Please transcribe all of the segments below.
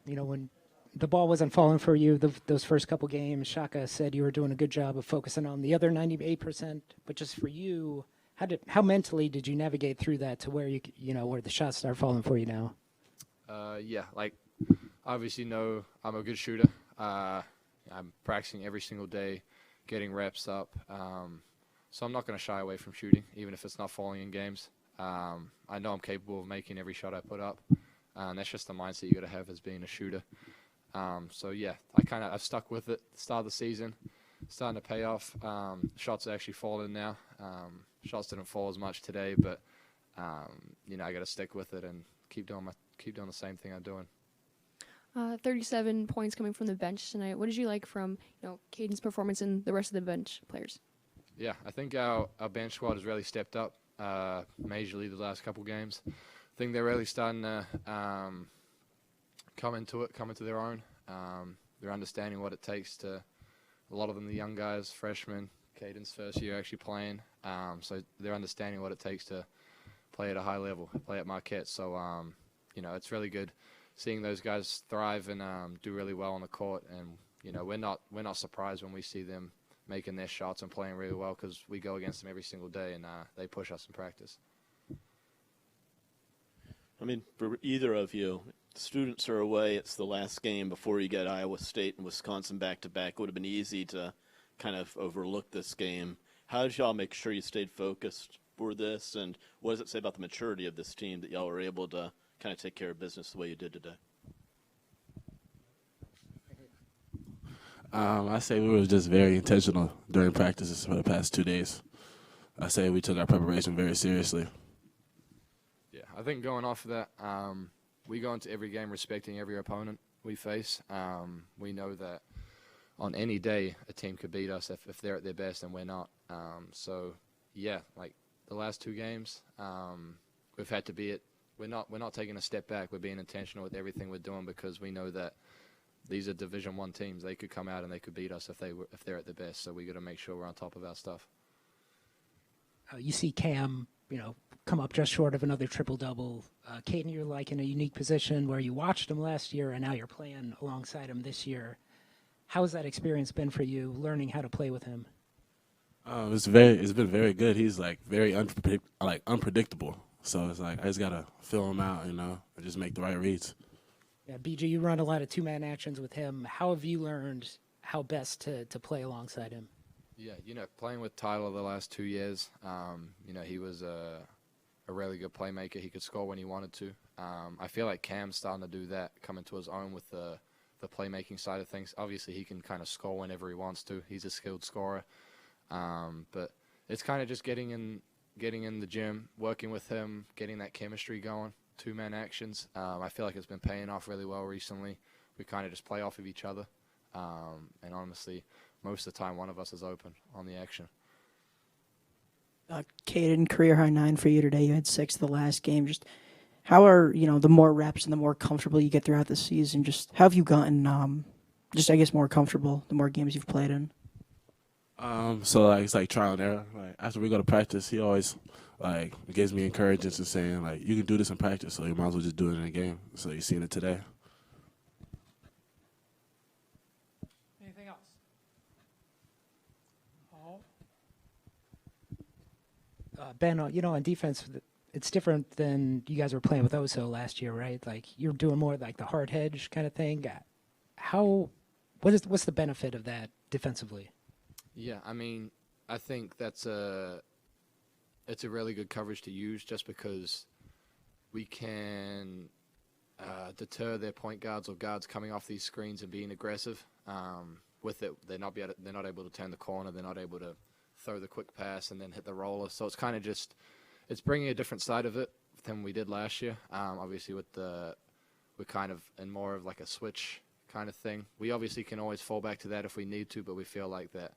When the ball wasn't falling for you those first couple games, Shaka said you were doing a good job of focusing on the other 98%. But just for you, how mentally did you navigate through that to where where the shots start falling for you now? Yeah, like obviously I'm a good shooter. I'm practicing every single day, getting reps up. So I'm not going to shy away from shooting, even if it's not falling in games. I know I'm capable of making every shot I put up. And that's just the mindset you got to have as being a shooter. So yeah, I've stuck with it. Start of the season, starting to pay off. Shots are actually falling now. Shots didn't fall as much today, but I got to stick with it and keep doing the same thing I'm doing. 37 points coming from the bench tonight. What did you like from Caedin's performance and the rest of the bench players? Yeah, I think our bench squad has really stepped up majorly the last couple games. I think they're really starting to come into their own. They're understanding what it takes to, a lot of them, the young guys, freshmen, Caedin's first year actually playing. So they're understanding what it takes to play at a high level, play at Marquette. So, it's really good seeing those guys thrive and do really well on the court. And, we're not surprised when we see them making their shots and playing really well because we go against them every single day and they push us in practice. I mean, for either of you, students are away. It's the last game before you get Iowa State and Wisconsin back-to-back. It would have been easy to kind of overlook this game. How did y'all make sure you stayed focused for this, and what does it say about the maturity of this team that y'all were able to kind of take care of business the way you did today? I say we were just very intentional during practices for the past 2 days. I say we took our preparation very seriously. Yeah, I think going off of that, we go into every game respecting every opponent we face. We know that on any day a team could beat us if they're at their best and we're not. So yeah, like the last 2 games, we've had to be it. We're not taking a step back. We're being intentional with everything we're doing because we know that these are Division I teams. They could come out and they could beat us if they're at their best. So we got to make sure we're on top of our stuff. You see Cam, come up just short of another triple-double. Caedin, you're like in a unique position where you watched him last year and now you're playing alongside him this year. How has that experience been for you, learning how to play with him? It's been very good. He's like very unpredictable. So it's like I just gotta fill him out, and just make the right reads. Yeah, BG, you run a lot of two-man actions with him. How have you learned how best to play alongside him? Yeah, playing with Tyler the last 2 years, he was a really good playmaker. He could score when he wanted to. I feel like Cam's starting to do that, coming to his own with the playmaking side of things. Obviously, he can kind of score whenever he wants to. He's a skilled scorer. But it's kind of just getting in the gym, working with him, getting that chemistry going, two-man actions. I feel like it's been paying off really well recently. We kind of just play off of each other. And honestly, most of the time, one of us is open on the action. Caedin, career high 9 for you today. You had 6 the last game. Just how are, the more reps and the more comfortable you get throughout the season, just how have you gotten, more comfortable the more games you've played in? So it's like trial and error. Like after we go to practice, he always gives me encouragement and saying you can do this in practice, so you might as well just do it in a game. So you're seeing it today. Anything else? Oh. Ben, on defense, it's different than you guys were playing with Oso last year, right? Like you're doing more like the hard hedge kind of thing. What's the benefit of that defensively? Yeah, I mean, I think it's a really good coverage to use just because we can deter their point guards or guards coming off these screens and being aggressive. With it, they're not able to turn the corner. They're not able to throw the quick pass and then hit the roller. So it's kind of it's bringing a different side of it than we did last year. Obviously, we're kind of in more of like a switch kind of thing. We obviously can always fall back to that if we need to, but we feel like that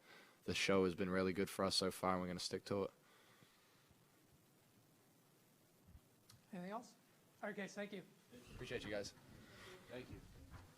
the show has been really good for us so far, and we're going to stick to it. Anything else? All right, guys, thank you. Appreciate you guys. Thank you.